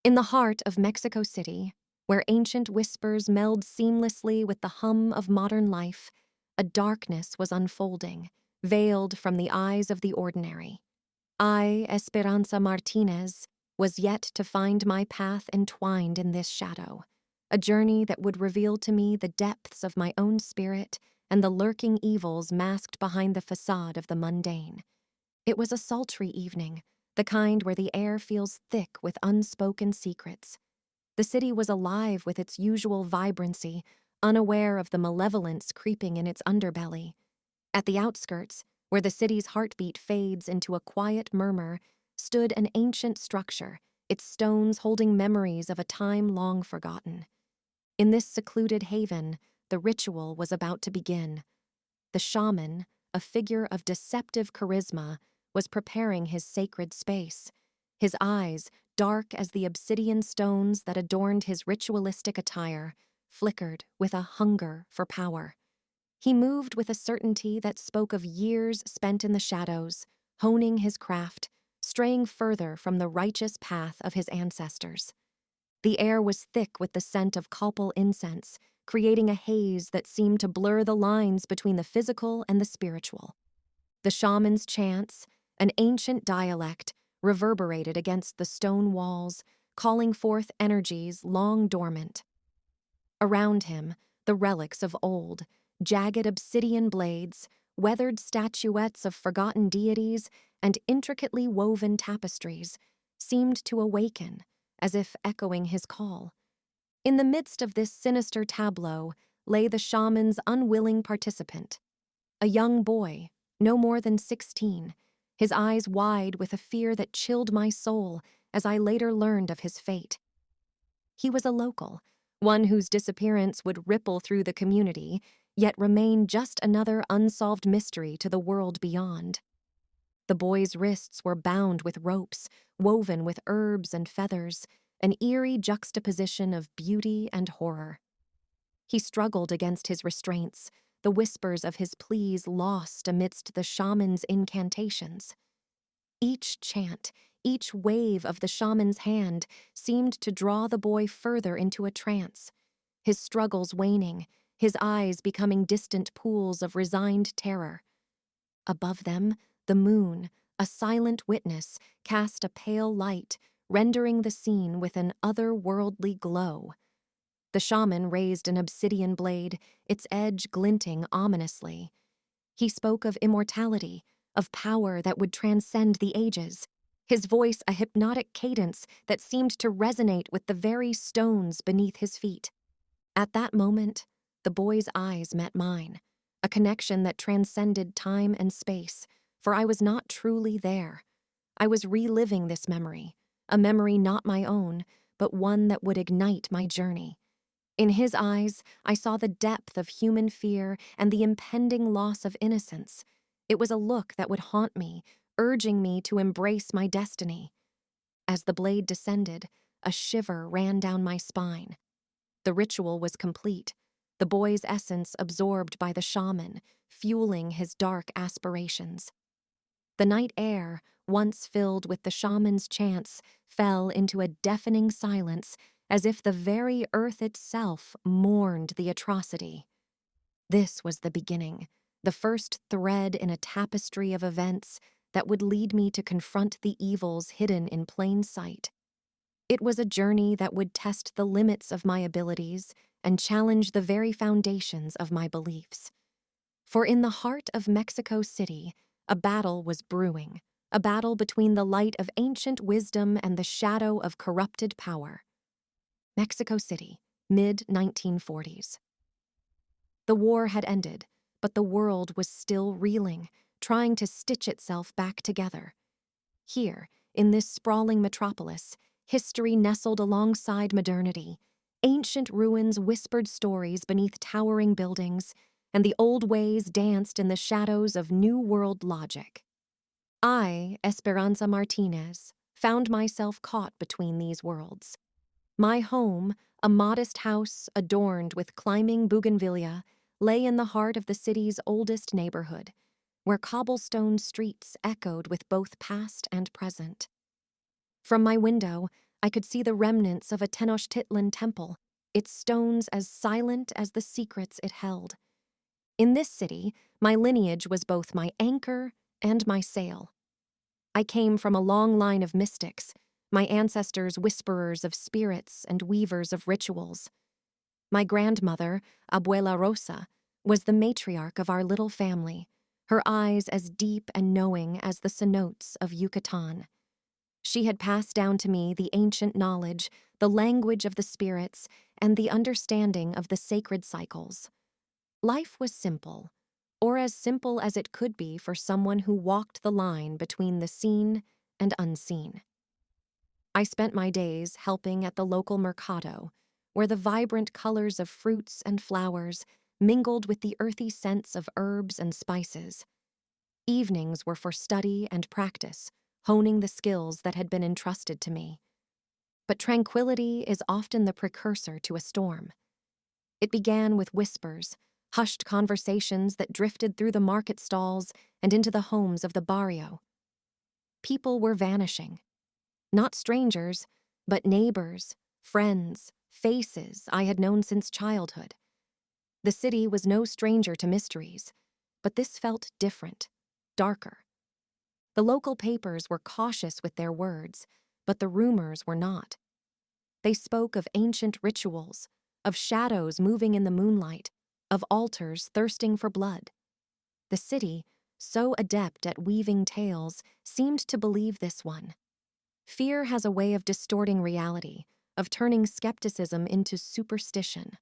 In the heart of Mexico City, where ancient whispers meld seamlessly with the hum of modern life, a darkness was unfolding, veiled from the eyes of the ordinary. I, Esperanza Martinez, was yet to find my path entwined in this shadow, a journey that would reveal to me the depths of my own spirit and the lurking evils masked behind the facade of the mundane. It was a sultry evening, the kind where the air feels thick with unspoken secrets. The city was alive with its usual vibrancy, unaware of the malevolence creeping in its underbelly. At the outskirts, where the city's heartbeat fades into a quiet murmur, stood an ancient structure, its stones holding memories of a time long forgotten. In this secluded haven, the ritual was about to begin. The shaman, a figure of deceptive charisma, was preparing his sacred space. His eyes, dark as the obsidian stones that adorned his ritualistic attire, flickered with a hunger for power. He moved with a certainty that spoke of years spent in the shadows, honing his craft, straying further from the righteous path of his ancestors. The air was thick with the scent of copal incense, creating a haze that seemed to blur the lines between the physical and the spiritual. The shaman's chants, an ancient dialect, reverberated against the stone walls, calling forth energies long dormant. Around him, the relics of old, jagged obsidian blades, weathered statuettes of forgotten deities, and intricately woven tapestries, seemed to awaken, as if echoing his call. In the midst of this sinister tableau lay the shaman's unwilling participant, a young boy, no more than 16, his eyes wide with a fear that chilled my soul as I later learned of his fate. He was a local, one whose disappearance would ripple through the community, yet remain just another unsolved mystery to the world beyond. The boy's wrists were bound with ropes, woven with herbs and feathers, an eerie juxtaposition of beauty and horror. He struggled against his restraints, the whispers of his pleas lost amidst the shaman's incantations. Each chant, each wave of the shaman's hand seemed to draw the boy further into a trance, his struggles waning, his eyes becoming distant pools of resigned terror. Above them, the moon, a silent witness, cast a pale light, rendering the scene with an otherworldly glow. The shaman raised an obsidian blade, its edge glinting ominously. He spoke of immortality, of power that would transcend the ages, his voice a hypnotic cadence that seemed to resonate with the very stones beneath his feet. At that moment, the boy's eyes met mine, a connection that transcended time and space, for I was not truly there. I was reliving this memory, a memory not my own, but one that would ignite my journey. In his eyes, I saw the depth of human fear and the impending loss of innocence. It was a look that would haunt me, urging me to embrace my destiny. As the blade descended, a shiver ran down my spine. The ritual was complete, the boy's essence absorbed by the shaman, fueling his dark aspirations. The night air, once filled with the shaman's chants, fell into a deafening silence, as if the very earth itself mourned the atrocity. This was the beginning, the first thread in a tapestry of events that would lead me to confront the evils hidden in plain sight. It was a journey that would test the limits of my abilities and challenge the very foundations of my beliefs. For in the heart of Mexico City, a battle was brewing, a battle between the light of ancient wisdom and the shadow of corrupted power. Mexico City, mid-1940s. The war had ended, but the world was still reeling, trying to stitch itself back together. Here, in this sprawling metropolis, history nestled alongside modernity. Ancient ruins whispered stories beneath towering buildings, and the old ways danced in the shadows of New World logic. I, Esperanza Martinez, found myself caught between these worlds. My home, a modest house adorned with climbing bougainvillea, lay in the heart of the city's oldest neighborhood, where cobblestone streets echoed with both past and present. From my window, I could see the remnants of a Tenochtitlan temple, its stones as silent as the secrets it held. In this city, my lineage was both my anchor and my sail. I came from a long line of mystics, my ancestors whisperers of spirits and weavers of rituals. My grandmother, Abuela Rosa, was the matriarch of our little family, her eyes as deep and knowing as the cenotes of Yucatan. She had passed down to me the ancient knowledge, the language of the spirits, and the understanding of the sacred cycles. Life was simple, or as simple as it could be for someone who walked the line between the seen and unseen. I spent my days helping at the local mercado, where the vibrant colors of fruits and flowers mingled with the earthy scents of herbs and spices. Evenings were for study and practice, honing the skills that had been entrusted to me. But tranquility is often the precursor to a storm. It began with whispers, hushed conversations that drifted through the market stalls and into the homes of the barrio. People were vanishing. Not strangers, but neighbors, friends, faces I had known since childhood. The city was no stranger to mysteries, but this felt different, darker. The local papers were cautious with their words, but the rumors were not. They spoke of ancient rituals, of shadows moving in the moonlight, of altars thirsting for blood. The city, so adept at weaving tales, seemed to believe this one. Fear has a way of distorting reality, of turning skepticism into superstition.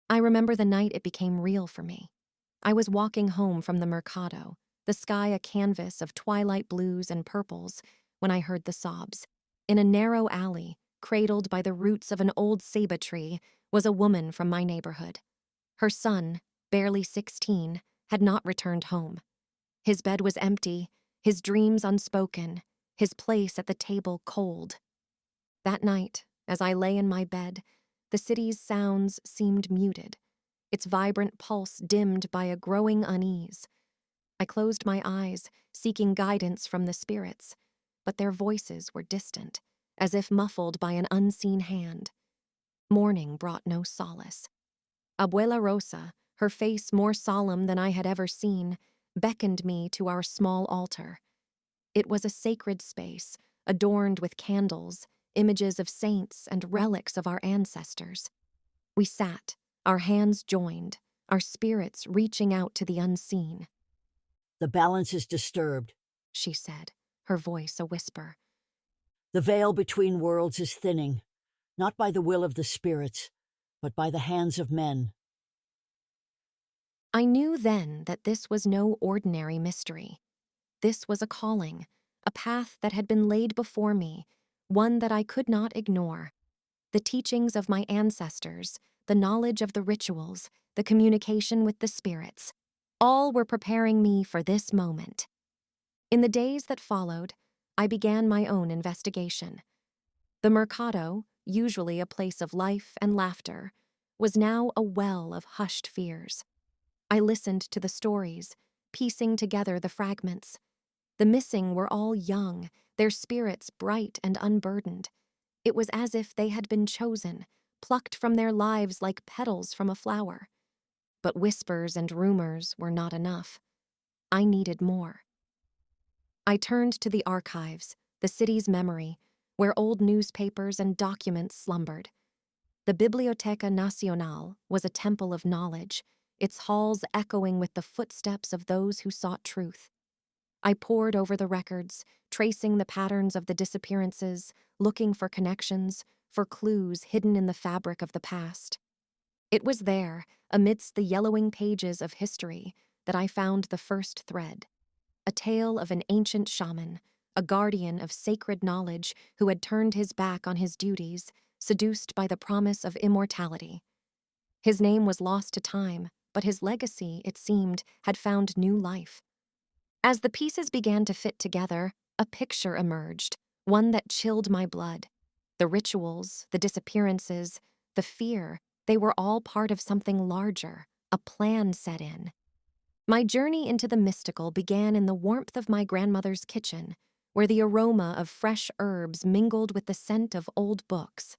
I remember the night it became real for me. I was walking home from the mercado, the sky a canvas of twilight blues and purples, when I heard the sobs. In a narrow alley, cradled by the roots of an old ceiba tree, was a woman from my neighborhood. Her son, barely 16, had not returned home. His bed was empty, his dreams unspoken, his place at the table cold. That night, as I lay in my bed, the city's sounds seemed muted, its vibrant pulse dimmed by a growing unease. I closed my eyes, seeking guidance from the spirits, but their voices were distant, as if muffled by an unseen hand. Morning brought no solace. Abuela Rosa, her face more solemn than I had ever seen, beckoned me to our small altar. It was a sacred space, adorned with candles, images of saints, and relics of our ancestors. We sat, our hands joined, our spirits reaching out to the unseen. "The balance is disturbed," she said, her voice a whisper. "The veil between worlds is thinning, not by the will of the spirits, but by the hands of men." I knew then that this was no ordinary mystery. This was a calling, a path that had been laid before me, one that I could not ignore. The teachings of my ancestors, the knowledge of the rituals, the communication with the spirits, all were preparing me for this moment. In the days that followed, I began my own investigation. The mercado, usually a place of life and laughter, was now a well of hushed fears. I listened to the stories, piecing together the fragments. The missing were all young, their spirits bright and unburdened. It was as if they had been chosen, plucked from their lives like petals from a flower. But whispers and rumors were not enough. I needed more. I turned to the archives, the city's memory, where old newspapers and documents slumbered. The Biblioteca Nacional was a temple of knowledge, its halls echoing with the footsteps of those who sought truth. I pored over the records, tracing the patterns of the disappearances, looking for connections, for clues hidden in the fabric of the past. It was there, amidst the yellowing pages of history, that I found the first thread. A tale of an ancient shaman, a guardian of sacred knowledge who had turned his back on his duties, seduced by the promise of immortality. His name was lost to time, but his legacy, it seemed, had found new life. As the pieces began to fit together, a picture emerged, one that chilled my blood. The rituals, the disappearances, the fear, they were all part of something larger, a plan set in. My journey into the mystical began in the warmth of my grandmother's kitchen, where the aroma of fresh herbs mingled with the scent of old books.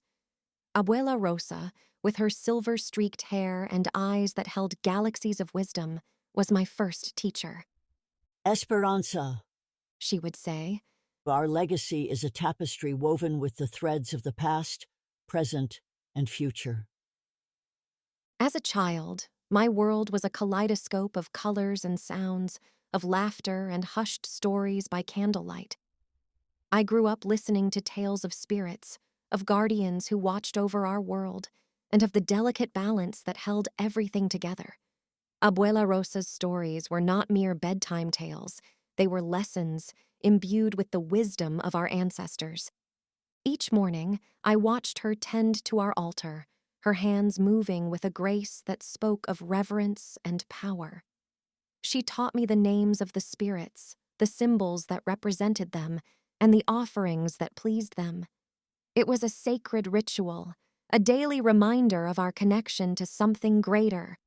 Abuela Rosa, with her silver-streaked hair and eyes that held galaxies of wisdom, was my first teacher. Esperanza, She would say, our legacy is a tapestry woven with the threads of the past, present, and future. as a child, my world was a kaleidoscope of colors and sounds, of laughter and hushed stories by candlelight. I grew up listening to tales of spirits, of guardians who watched over our world, and of the delicate balance that held everything together. Abuela Rosa's stories were not mere bedtime tales, they were lessons imbued with the wisdom of our ancestors. Each morning, I watched her tend to our altar, her hands moving with a grace that spoke of reverence and power. She taught me the names of the spirits, the symbols that represented them, and the offerings that pleased them. It was a sacred ritual, a daily reminder of our connection to something greater.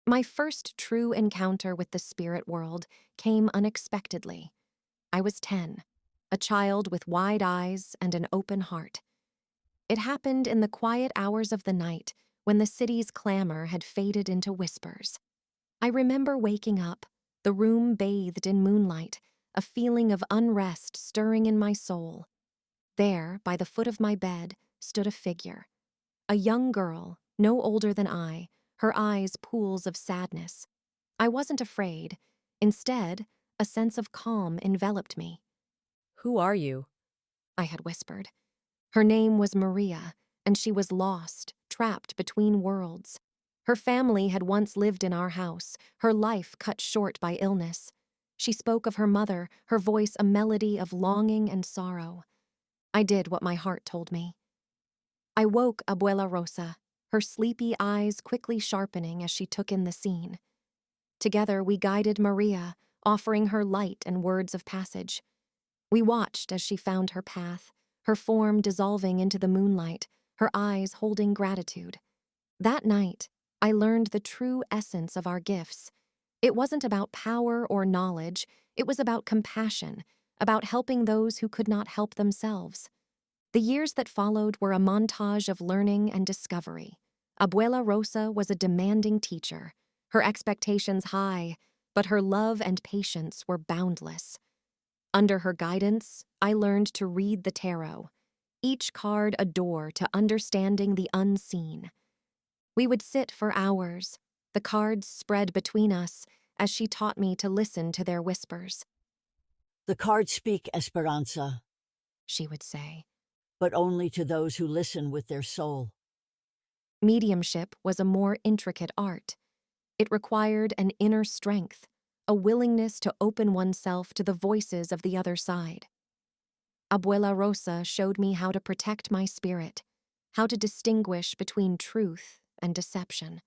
My first true encounter with the spirit world came unexpectedly. I was 10, a child with wide eyes and an open heart. It happened in the quiet hours of the night when the city's clamor had faded into whispers. I remember waking up, the room bathed in moonlight, a feeling of unrest stirring in my soul. There, by the foot of my bed, stood a figure. A young girl, no older than I, her eyes pools of sadness. I wasn't afraid. Instead, a sense of calm enveloped me. "Who are you?" I had whispered. Her name was Maria, and she was lost, trapped between worlds. Her family had once lived in our house, her life cut short by illness. She spoke of her mother, her voice a melody of longing and sorrow. I did what my heart told me. I woke Abuela Rosa, her sleepy eyes quickly sharpening as she took in the scene. Together we guided Maria, offering her light and words of passage. We watched as she found her path, her form dissolving into the moonlight, her eyes holding gratitude. That night, I learned the true essence of our gifts. It wasn't about power or knowledge, it was about compassion, about helping those who could not help themselves. The years that followed were a montage of learning and discovery. Abuela Rosa was a demanding teacher, her expectations high, but her love and patience were boundless. Under her guidance, I learned to read the tarot, each card a door to understanding the unseen. We would sit for hours, the cards spread between us, as she taught me to listen to their whispers. The cards speak, Esperanza, She would say. but only to those who listen with their soul. Mediumship was a more intricate art. It required an inner strength, a willingness to open oneself to the voices of the other side. Abuela Rosa showed me how to protect my spirit, how to distinguish between truth and deception.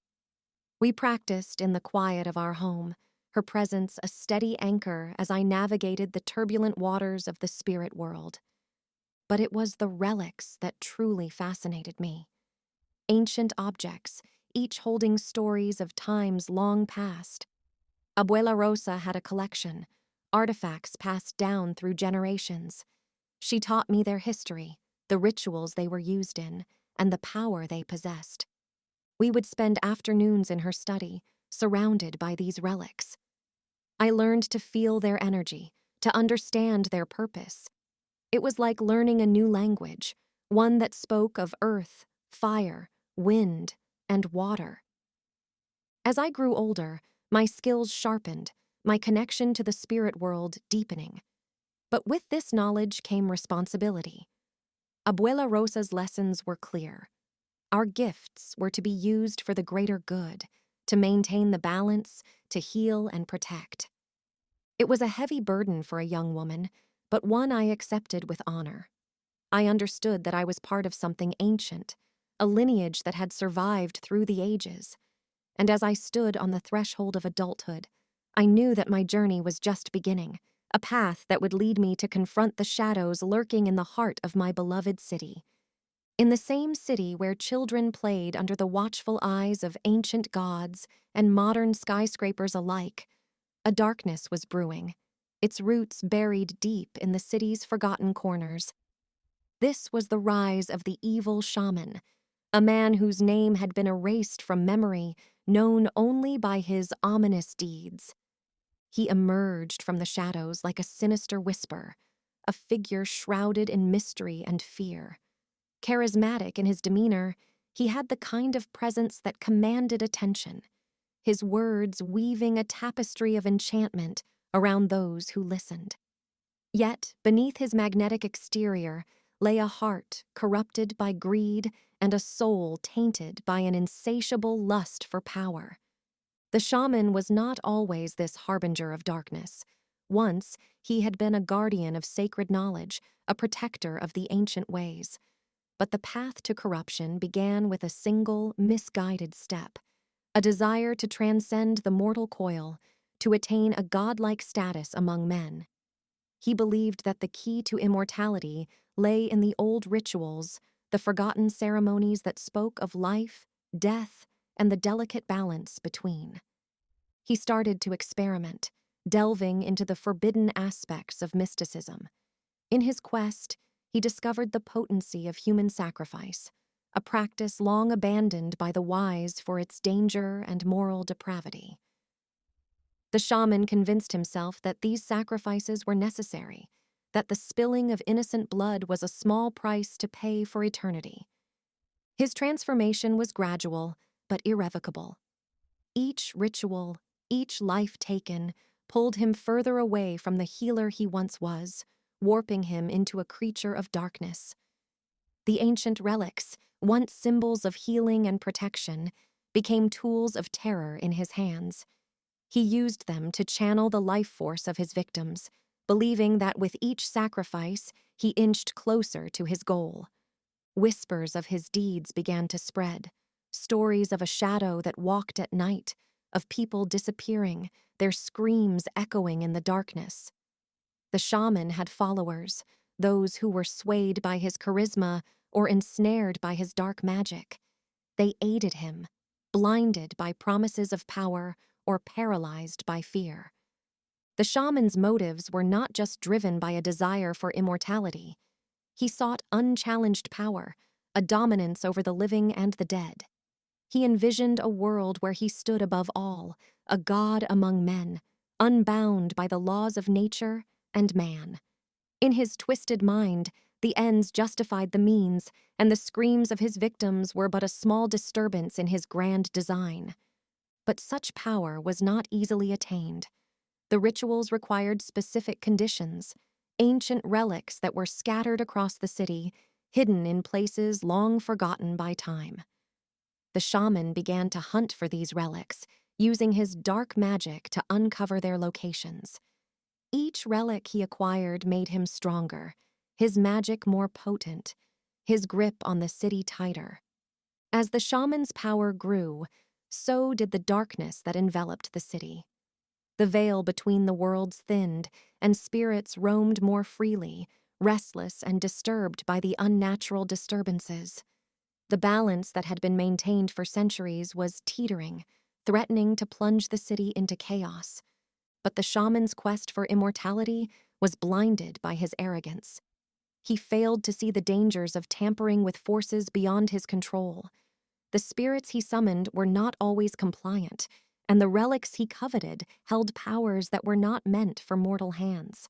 We practiced in the quiet of our home, her presence a steady anchor as I navigated the turbulent waters of the spirit world. But it was the relics that truly fascinated me. Ancient objects, each holding stories of times long past. Abuela Rosa had a collection, artifacts passed down through generations. She taught me their history, the rituals they were used in, and the power they possessed. We would spend afternoons in her study, surrounded by these relics. I learned to feel their energy, to understand their purpose. It was like learning a new language, one that spoke of earth, fire, wind, and water. As I grew older, my skills sharpened, my connection to the spirit world deepening. But with this knowledge came responsibility. Abuela Rosa's lessons were clear. Our gifts were to be used for the greater good, to maintain the balance, to heal and protect. It was a heavy burden for a young woman, but one I accepted with honor. I understood that I was part of something ancient, a lineage that had survived through the ages. And as I stood on the threshold of adulthood, I knew that my journey was just beginning, a path that would lead me to confront the shadows lurking in the heart of my beloved city. In the same city where children played under the watchful eyes of ancient gods and modern skyscrapers alike, a darkness was brewing. its roots buried deep in the city's forgotten corners. This was the rise of the evil shaman, a man whose name had been erased from memory, known only by his ominous deeds. He emerged from the shadows like a sinister whisper, a figure shrouded in mystery and fear. Charismatic in his demeanor, he had the kind of presence that commanded attention, his words weaving a tapestry of enchantment around those who listened. Yet, beneath his magnetic exterior lay a heart corrupted by greed and a soul tainted by an insatiable lust for power. The shaman was not always this harbinger of darkness. Once, he had been a guardian of sacred knowledge, a protector of the ancient ways. But the path to corruption began with a single, misguided step, a desire to transcend the mortal coil, to attain a godlike status among men. He believed that the key to immortality lay in the old rituals, the forgotten ceremonies that spoke of life, death, and the delicate balance between. He started to experiment, delving into the forbidden aspects of mysticism. In his quest, he discovered the potency of human sacrifice, a practice long abandoned by the wise for its danger and moral depravity. The shaman convinced himself that these sacrifices were necessary, that the spilling of innocent blood was a small price to pay for eternity. His transformation was gradual, but irrevocable. Each ritual, each life taken, pulled him further away from the healer he once was, warping him into a creature of darkness. The ancient relics, once symbols of healing and protection, became tools of terror in his hands. He used them to channel the life force of his victims, believing that with each sacrifice, he inched closer to his goal. Whispers of his deeds began to spread, stories of a shadow that walked at night, of people disappearing, their screams echoing in the darkness. The shaman had followers, those who were swayed by his charisma or ensnared by his dark magic. They aided him, blinded by promises of power or paralyzed by fear. The shaman's motives were not just driven by a desire for immortality. He sought unchallenged power, a dominance over the living and the dead. He envisioned a world where he stood above all, a god among men, unbound by the laws of nature and man. In his twisted mind, the ends justified the means, and the screams of his victims were but a small disturbance in his grand design. But such power was not easily attained. The rituals required specific conditions, ancient relics that were scattered across the city, hidden in places long forgotten by time. The shaman began to hunt for these relics, using his dark magic to uncover their locations. Each relic he acquired made him stronger, his magic more potent, his grip on the city tighter. As the shaman's power grew, so did the darkness that enveloped the city. The veil between the worlds thinned, and spirits roamed more freely, restless and disturbed by the unnatural disturbances. The balance that had been maintained for centuries was teetering, threatening to plunge the city into chaos. But the shaman's quest for immortality was blinded by his arrogance. He failed to see the dangers of tampering with forces beyond his control. The spirits he summoned were not always compliant, and the relics he coveted held powers that were not meant for mortal hands.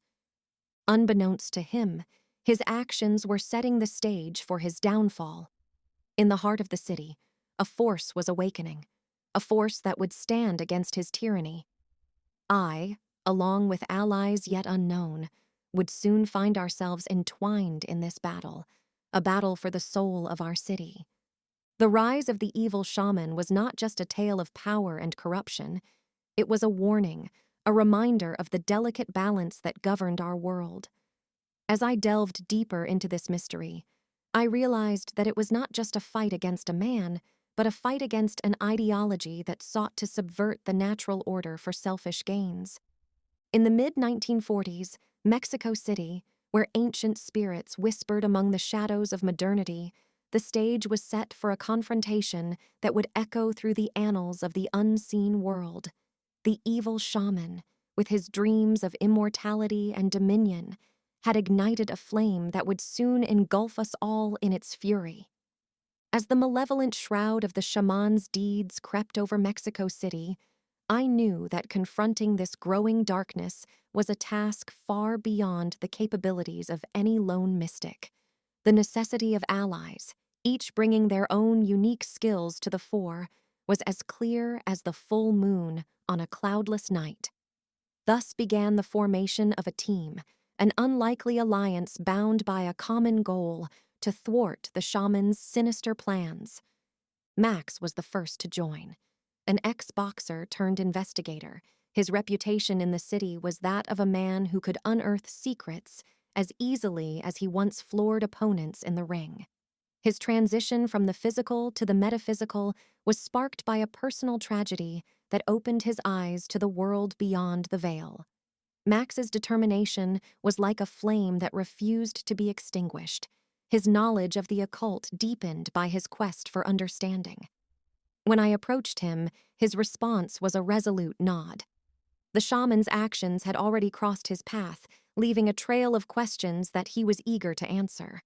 Unbeknownst to him, his actions were setting the stage for his downfall. In the heart of the city, a force was awakening, a force that would stand against his tyranny. I, along with allies yet unknown, would soon find ourselves entwined in this battle, a battle for the soul of our city. The rise of the evil shaman was not just a tale of power and corruption. It was a warning, a reminder of the delicate balance that governed our world. As I delved deeper into this mystery, I realized that it was not just a fight against a man, but a fight against an ideology that sought to subvert the natural order for selfish gains. In the mid-1940s, Mexico City, where ancient spirits whispered among the shadows of modernity, the stage was set for a confrontation that would echo through the annals of the unseen world. The evil shaman, with his dreams of immortality and dominion, had ignited a flame that would soon engulf us all in its fury. As the malevolent shroud of the shaman's deeds crept over Mexico City, I knew that confronting this growing darkness was a task far beyond the capabilities of any lone mystic. The necessity of allies, each bringing their own unique skills to the fore, was as clear as the full moon on a cloudless night. Thus began the formation of a team, an unlikely alliance bound by a common goal to thwart the shaman's sinister plans. Max was the first to join. An ex-boxer turned investigator, his reputation in the city was that of a man who could unearth secrets as easily as he once floored opponents in the ring. His transition from the physical to the metaphysical was sparked by a personal tragedy that opened his eyes to the world beyond the veil. Max's determination was like a flame that refused to be extinguished. His knowledge of the occult deepened by his quest for understanding. When I approached him, his response was a resolute nod. The shaman's actions had already crossed his path, leaving a trail of questions that he was eager to answer.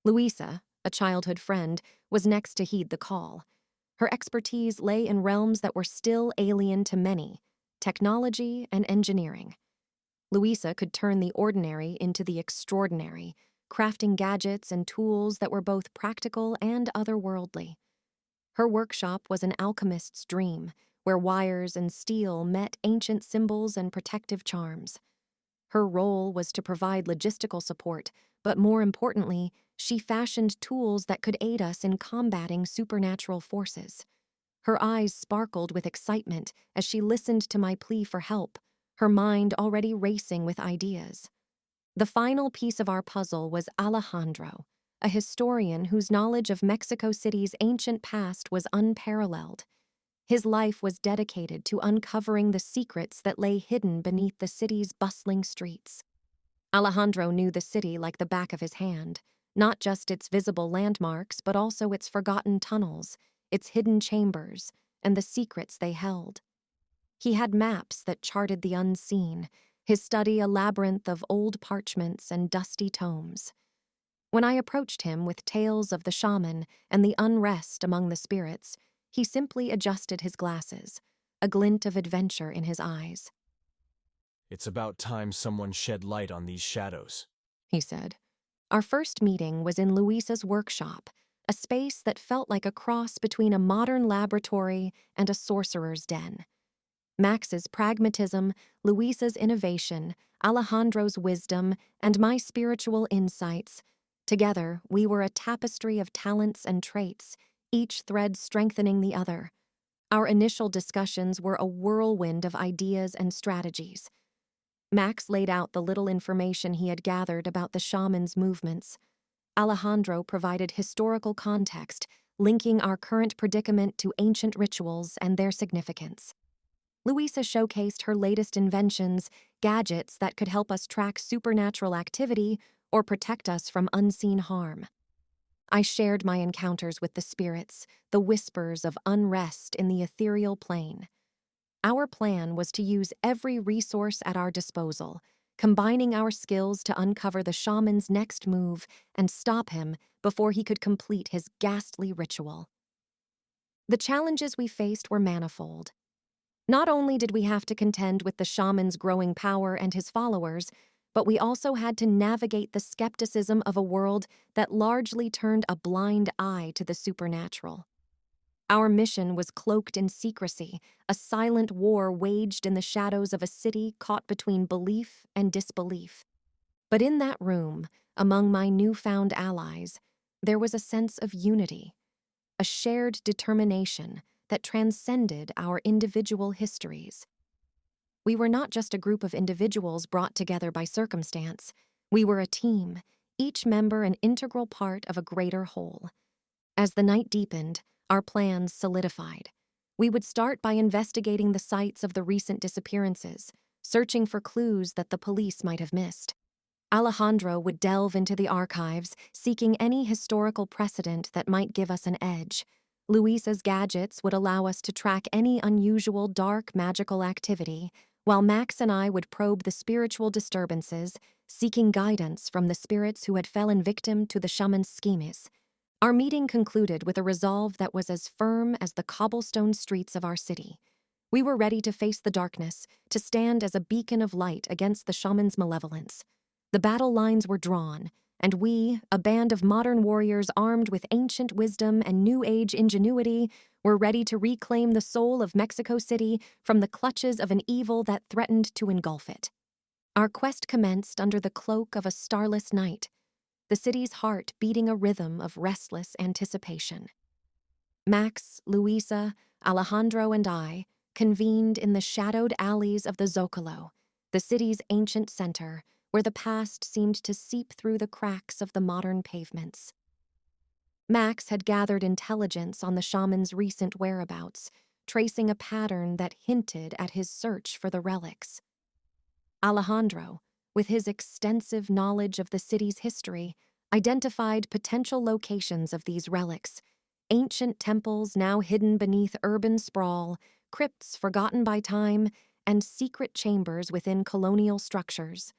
Luisa, a childhood friend, was next to heed the call. Her expertise lay in realms that were still alien to many: technology and engineering. Luisa could turn the ordinary into the extraordinary, crafting gadgets and tools that were both practical and otherworldly. Her workshop was an alchemist's dream, where wires and steel met ancient symbols and protective charms. Her role was to provide logistical support, but more importantly, she fashioned tools that could aid us in combating supernatural forces. Her eyes sparkled with excitement as she listened to my plea for help, her mind already racing with ideas. The final piece of our puzzle was Alejandro, a historian whose knowledge of Mexico City's ancient past was unparalleled. His life was dedicated to uncovering the secrets that lay hidden beneath the city's bustling streets. Alejandro knew the city like the back of his hand, not just its visible landmarks, but also its forgotten tunnels, its hidden chambers, and the secrets they held. He had maps that charted the unseen, his study a labyrinth of old parchments and dusty tomes. When I approached him with tales of the shaman and the unrest among the spirits, he simply adjusted his glasses, a glint of adventure in his eyes. "It's about time someone shed light on these shadows," he said. Our first meeting was in Luisa's workshop, a space that felt like a cross between a modern laboratory and a sorcerer's den. Max's pragmatism, Luisa's innovation, Alejandro's wisdom, and my spiritual insights. Together, we were a tapestry of talents and traits, each thread strengthening the other. Our initial discussions were a whirlwind of ideas and strategies. Max laid out the little information he had gathered about the shaman's movements. Alejandro provided historical context, linking our current predicament to ancient rituals and their significance. Luisa showcased her latest inventions, gadgets that could help us track supernatural activity or protect us from unseen harm. I shared my encounters with the spirits, the whispers of unrest in the ethereal plane. Our plan was to use every resource at our disposal, combining our skills to uncover the shaman's next move and stop him before he could complete his ghastly ritual. The challenges we faced were manifold. Not only did we have to contend with the shaman's growing power and his followers, but we also had to navigate the skepticism of a world that largely turned a blind eye to the supernatural. Our mission was cloaked in secrecy, a silent war waged in the shadows of a city caught between belief and disbelief. But in that room, among my newfound allies, there was a sense of unity, a shared determination that transcended our individual histories. We were not just a group of individuals brought together by circumstance. We were a team, each member an integral part of a greater whole. As the night deepened, our plans solidified. We would start by investigating the sites of the recent disappearances, searching for clues that the police might have missed. Alejandro would delve into the archives, seeking any historical precedent that might give us an edge. Luisa's gadgets would allow us to track any unusual dark magical activity, while Max and I would probe the spiritual disturbances, seeking guidance from the spirits who had fallen victim to the shaman's schemes. Our meeting concluded with a resolve that was as firm as the cobblestone streets of our city. We were ready to face the darkness, to stand as a beacon of light against the shaman's malevolence. The battle lines were drawn, and we, a band of modern warriors armed with ancient wisdom and new age ingenuity, were ready to reclaim the soul of Mexico City from the clutches of an evil that threatened to engulf it. Our quest commenced under the cloak of a starless night, the city's heart beating a rhythm of restless anticipation. Max, Luisa, Alejandro, and I convened in the shadowed alleys of the Zocalo, the city's ancient center, where the past seemed to seep through the cracks of the modern pavements. Max had gathered intelligence on the shaman's recent whereabouts, tracing a pattern that hinted at his search for the relics. Alejandro, with his extensive knowledge of the city's history, identified potential locations of these relics: ancient temples now hidden beneath urban sprawl, crypts forgotten by time, and secret chambers within colonial structures.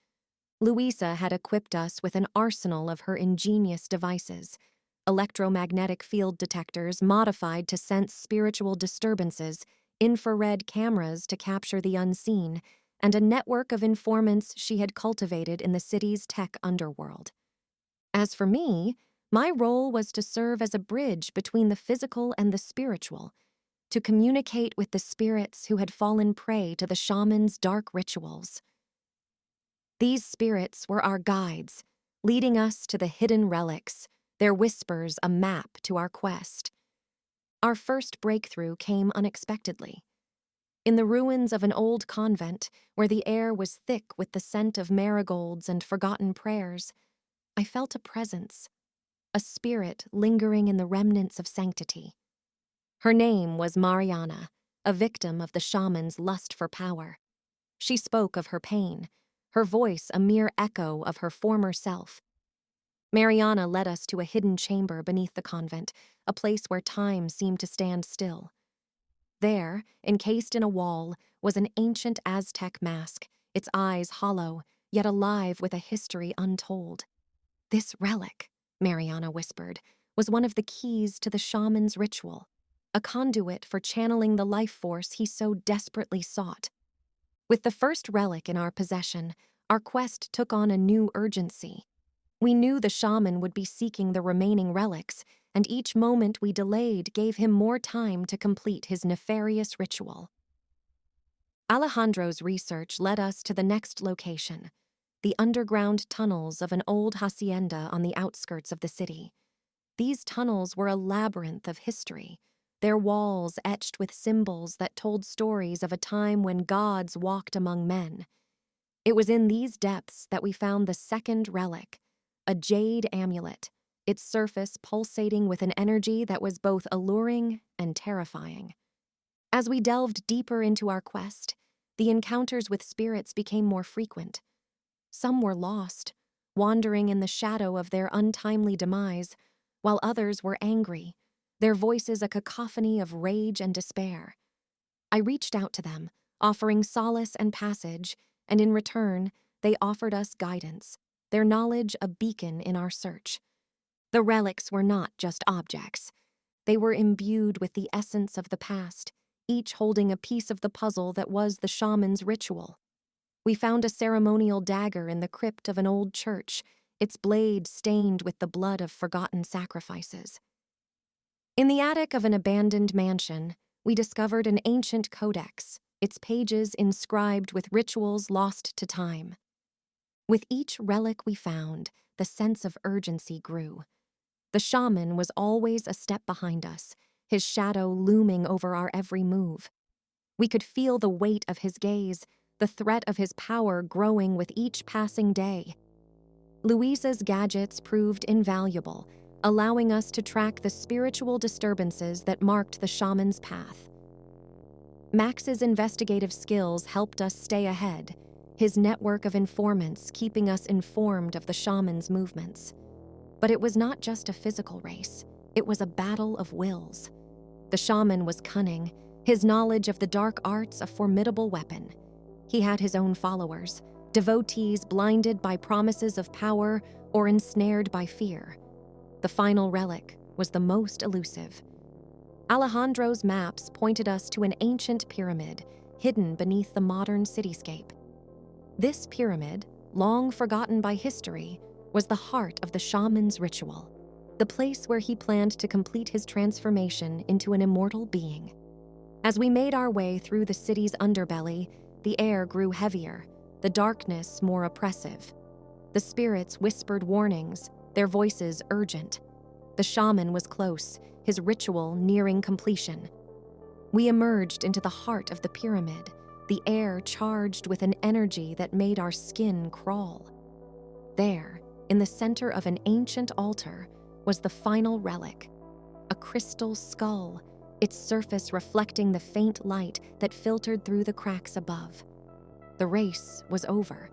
Luisa had equipped us with an arsenal of her ingenious devices: electromagnetic field detectors modified to sense spiritual disturbances, infrared cameras to capture the unseen, and a network of informants she had cultivated in the city's tech underworld. As for me, my role was to serve as a bridge between the physical and the spiritual, to communicate with the spirits who had fallen prey to the shaman's dark rituals. These spirits were our guides, leading us to the hidden relics, their whispers a map to our quest. Our first breakthrough came unexpectedly. In the ruins of an old convent, where the air was thick with the scent of marigolds and forgotten prayers, I felt a presence, a spirit lingering in the remnants of sanctity. Her name was Mariana, a victim of the shaman's lust for power. She spoke of her pain, her voice a mere echo of her former self. Mariana led us to a hidden chamber beneath the convent, a place where time seemed to stand still. There, encased in a wall, was an ancient Aztec mask, its eyes hollow, yet alive with a history untold. "This relic," Mariana whispered, "was one of the keys to the shaman's ritual, a conduit for channeling the life force he so desperately sought." With the first relic in our possession, our quest took on a new urgency. We knew the shaman would be seeking the remaining relics, and each moment we delayed gave him more time to complete his nefarious ritual. Alejandro's research led us to the next location, the underground tunnels of an old hacienda on the outskirts of the city. These tunnels were a labyrinth of history, their walls etched with symbols that told stories of a time when gods walked among men. It was in these depths that we found the second relic, a jade amulet, its surface pulsating with an energy that was both alluring and terrifying. As we delved deeper into our quest, the encounters with spirits became more frequent. Some were lost, wandering in the shadow of their untimely demise, while others were angry, their voices a cacophony of rage and despair. I reached out to them, offering solace and passage, and in return, they offered us guidance, their knowledge a beacon in our search. The relics were not just objects. They were imbued with the essence of the past, each holding a piece of the puzzle that was the shaman's ritual. We found a ceremonial dagger in the crypt of an old church, its blade stained with the blood of forgotten sacrifices. In the attic of an abandoned mansion, we discovered an ancient codex, its pages inscribed with rituals lost to time. With each relic we found, the sense of urgency grew. The shaman was always a step behind us, his shadow looming over our every move. We could feel the weight of his gaze, the threat of his power growing with each passing day. Luisa's gadgets proved invaluable, allowing us to track the spiritual disturbances that marked the shaman's path. Max's investigative skills helped us stay ahead, his network of informants keeping us informed of the shaman's movements. But it was not just a physical race, it was a battle of wills. The shaman was cunning, his knowledge of the dark arts a formidable weapon. He had his own followers, devotees blinded by promises of power or ensnared by fear. The final relic was the most elusive. Alejandro's maps pointed us to an ancient pyramid hidden beneath the modern cityscape. This pyramid, long forgotten by history, was the heart of the shaman's ritual, the place where he planned to complete his transformation into an immortal being. As we made our way through the city's underbelly, the air grew heavier, the darkness more oppressive. The spirits whispered warnings, their voices urgent. The shaman was close, his ritual nearing completion. We emerged into the heart of the pyramid, the air charged with an energy that made our skin crawl. There, in the center of an ancient altar, was the final relic, a crystal skull, its surface reflecting the faint light that filtered through the cracks above. The race was over,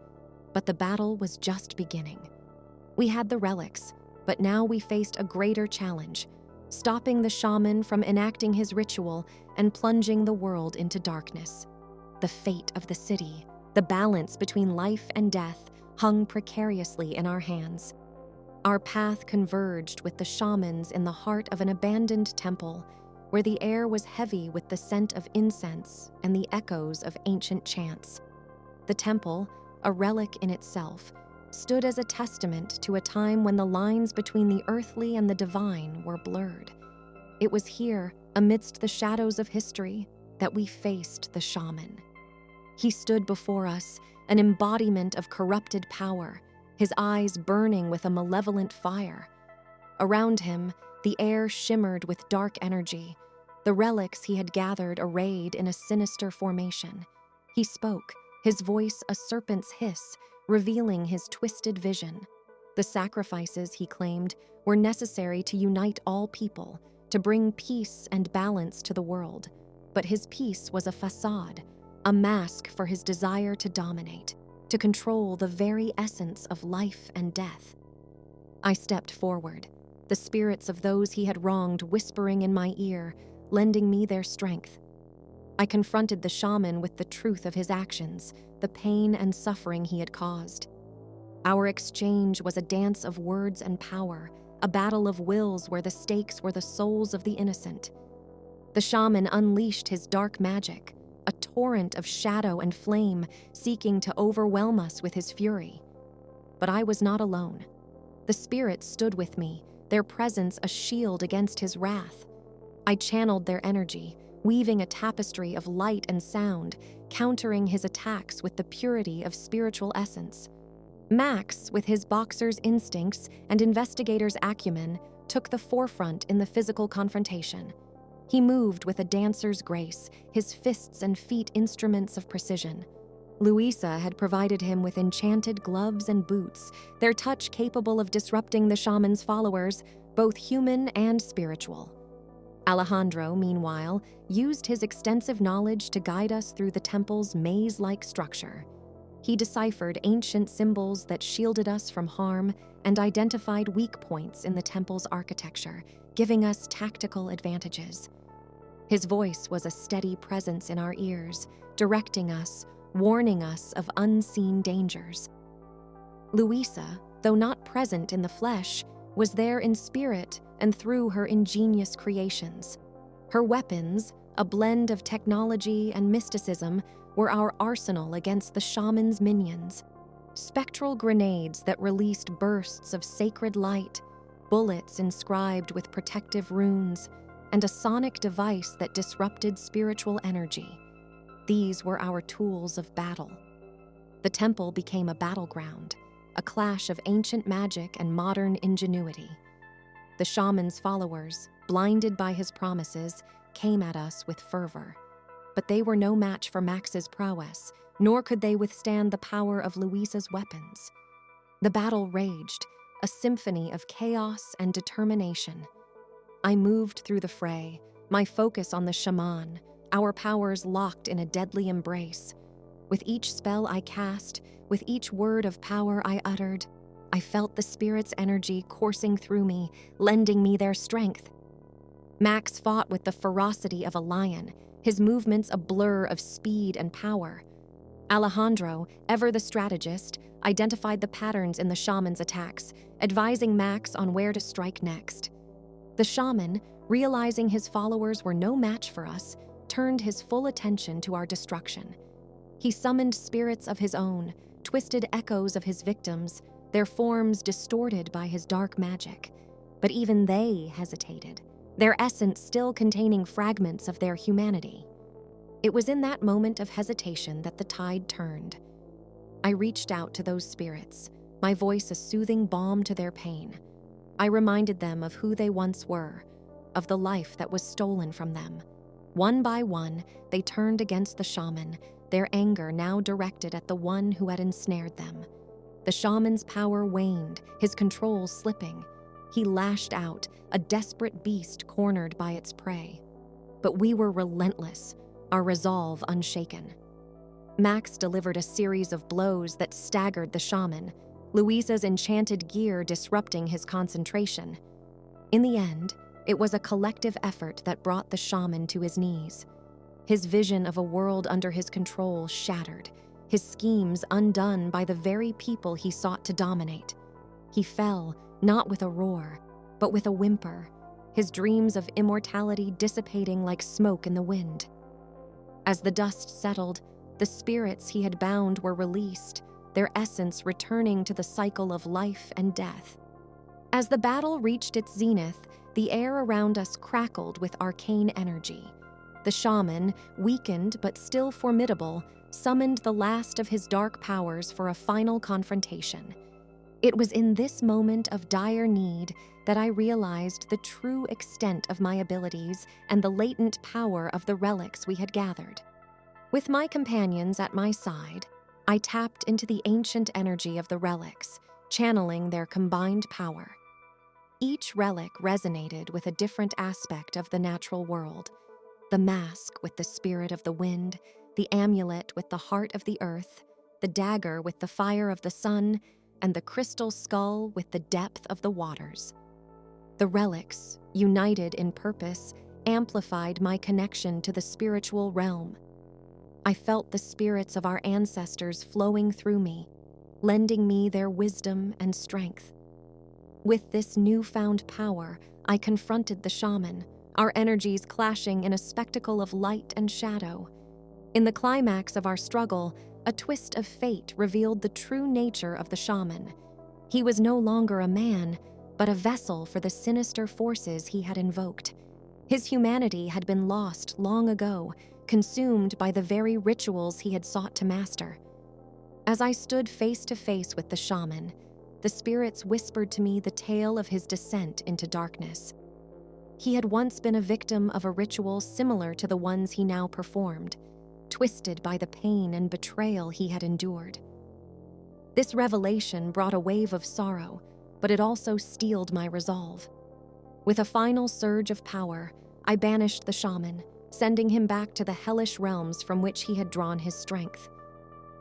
but the battle was just beginning. We had the relics, but now we faced a greater challenge, stopping the shaman from enacting his ritual and plunging the world into darkness. The fate of the city, the balance between life and death, hung precariously in our hands. Our path converged with the shamans in the heart of an abandoned temple, where the air was heavy with the scent of incense and the echoes of ancient chants. The temple, a relic in itself, stood as a testament to a time when the lines between the earthly and the divine were blurred. It was here, amidst the shadows of history, that we faced the shaman. He stood before us, an embodiment of corrupted power, his eyes burning with a malevolent fire. Around him, the air shimmered with dark energy, the relics he had gathered arrayed in a sinister formation. He spoke, his voice a serpent's hiss, revealing his twisted vision. The sacrifices, he claimed, were necessary to unite all people, to bring peace and balance to the world. But his peace was a facade, a mask for his desire to dominate, to control the very essence of life and death. I stepped forward, the spirits of those he had wronged whispering in my ear, lending me their strength. I confronted the shaman with the truth of his actions, the pain and suffering he had caused. Our exchange was a dance of words and power, a battle of wills where the stakes were the souls of the innocent. The shaman unleashed his dark magic, a torrent of shadow and flame seeking to overwhelm us with his fury. But I was not alone. The spirits stood with me, their presence a shield against his wrath. I channeled their energy, weaving a tapestry of light and sound, countering his attacks with the purity of spiritual essence. Max, with his boxer's instincts and investigator's acumen, took the forefront in the physical confrontation. He moved with a dancer's grace, his fists and feet instruments of precision. Luisa had provided him with enchanted gloves and boots, their touch capable of disrupting the shaman's followers, both human and spiritual. Alejandro, meanwhile, used his extensive knowledge to guide us through the temple's maze-like structure. He deciphered ancient symbols that shielded us from harm and identified weak points in the temple's architecture, giving us tactical advantages. His voice was a steady presence in our ears, directing us, warning us of unseen dangers. Luisa, though not present in the flesh, was there in spirit and through her ingenious creations. Her weapons, a blend of technology and mysticism, were our arsenal against the shaman's minions. Spectral grenades that released bursts of sacred light, bullets inscribed with protective runes, and a sonic device that disrupted spiritual energy. These were our tools of battle. The temple became a battleground, a clash of ancient magic and modern ingenuity. The shaman's followers, blinded by his promises, came at us with fervor. But they were no match for Max's prowess, nor could they withstand the power of Luisa's weapons. The battle raged, a symphony of chaos and determination. I moved through the fray, my focus on the shaman, our powers locked in a deadly embrace. With each spell I cast, with each word of power I uttered, I felt the spirit's energy coursing through me, lending me their strength. Max fought with the ferocity of a lion, his movements a blur of speed and power. Alejandro, ever the strategist, identified the patterns in the shaman's attacks, advising Max on where to strike next. The shaman, realizing his followers were no match for us, turned his full attention to our destruction. He summoned spirits of his own, twisted echoes of his victims, their forms distorted by his dark magic. But even they hesitated, their essence still containing fragments of their humanity. It was in that moment of hesitation that the tide turned. I reached out to those spirits, my voice a soothing balm to their pain. I reminded them of who they once were, of the life that was stolen from them. One by one, they turned against the shaman, their anger now directed at the one who had ensnared them. The shaman's power waned, his control slipping. He lashed out, a desperate beast cornered by its prey. But we were relentless, our resolve unshaken. Max delivered a series of blows that staggered the shaman, Luisa's enchanted gear disrupting his concentration. In the end, it was a collective effort that brought the shaman to his knees. His vision of a world under his control shattered, his schemes undone by the very people he sought to dominate. He fell, not with a roar, but with a whimper, his dreams of immortality dissipating like smoke in the wind. As the dust settled, the spirits he had bound were released, their essence returning to the cycle of life and death. As the battle reached its zenith, the air around us crackled with arcane energy. The shaman, weakened but still formidable, summoned the last of his dark powers for a final confrontation. It was in this moment of dire need that I realized the true extent of my abilities and the latent power of the relics we had gathered. With my companions at my side, I tapped into the ancient energy of the relics, channeling their combined power. Each relic resonated with a different aspect of the natural world. The mask with the spirit of the wind, the amulet with the heart of the earth, the dagger with the fire of the sun, and the crystal skull with the depth of the waters. The relics, united in purpose, amplified my connection to the spiritual realm. I felt the spirits of our ancestors flowing through me, lending me their wisdom and strength. With this newfound power, I confronted the shaman, our energies clashing in a spectacle of light and shadow. In the climax of our struggle, a twist of fate revealed the true nature of the shaman. He was no longer a man, but a vessel for the sinister forces he had invoked. His humanity had been lost long ago, consumed by the very rituals he had sought to master. As I stood face to face with the shaman, the spirits whispered to me the tale of his descent into darkness. He had once been a victim of a ritual similar to the ones he now performed, twisted by the pain and betrayal he had endured. This revelation brought a wave of sorrow, but it also steeled my resolve. With a final surge of power, I banished the shaman, sending him back to the hellish realms from which he had drawn his strength.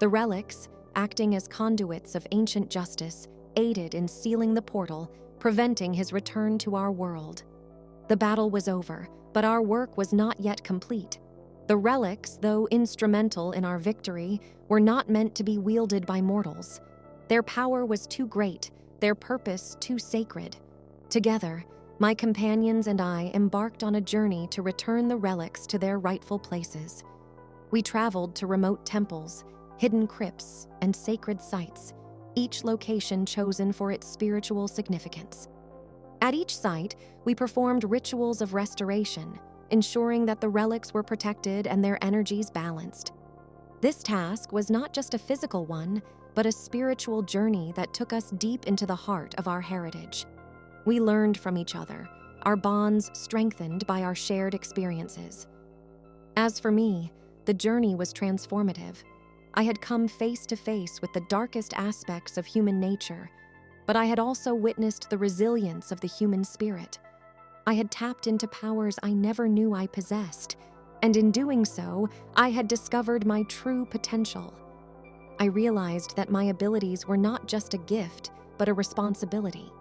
The relics, acting as conduits of ancient justice, aided in sealing the portal, preventing his return to our world. The battle was over, but our work was not yet complete. The relics, though instrumental in our victory, were not meant to be wielded by mortals. Their power was too great, their purpose too sacred. Together, my companions and I embarked on a journey to return the relics to their rightful places. We traveled to remote temples, hidden crypts, and sacred sites, each location chosen for its spiritual significance. At each site, we performed rituals of restoration, ensuring that the relics were protected and their energies balanced. This task was not just a physical one, but a spiritual journey that took us deep into the heart of our heritage. We learned from each other, our bonds strengthened by our shared experiences. As for me, the journey was transformative. I had come face to face with the darkest aspects of human nature, but I had also witnessed the resilience of the human spirit. I had tapped into powers I never knew I possessed, and in doing so, I had discovered my true potential. I realized that my abilities were not just a gift, but a responsibility.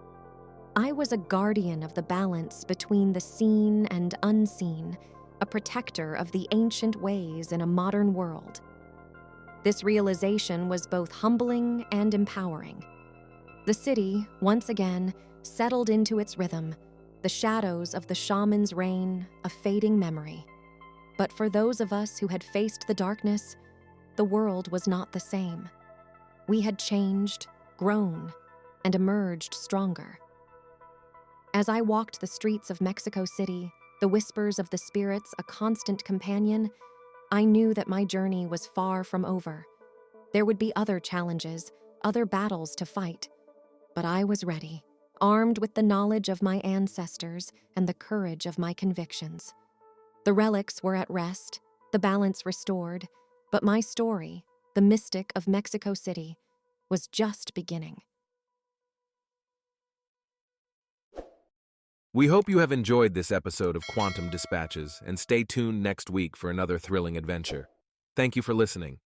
I was a guardian of the balance between the seen and unseen, a protector of the ancient ways in a modern world. This realization was both humbling and empowering. The city, once again, settled into its rhythm, the shadows of the shaman's reign a fading memory. But for those of us who had faced the darkness, the world was not the same. We had changed, grown, and emerged stronger. As I walked the streets of Mexico City, the whispers of the spirits a constant companion, I knew that my journey was far from over. There would be other challenges, other battles to fight. But I was ready, armed with the knowledge of my ancestors and the courage of my convictions. The relics were at rest, the balance restored, but my story, the mystic of Mexico City, was just beginning. We hope you have enjoyed this episode of Quantum Dispatches and stay tuned next week for another thrilling adventure. Thank you for listening.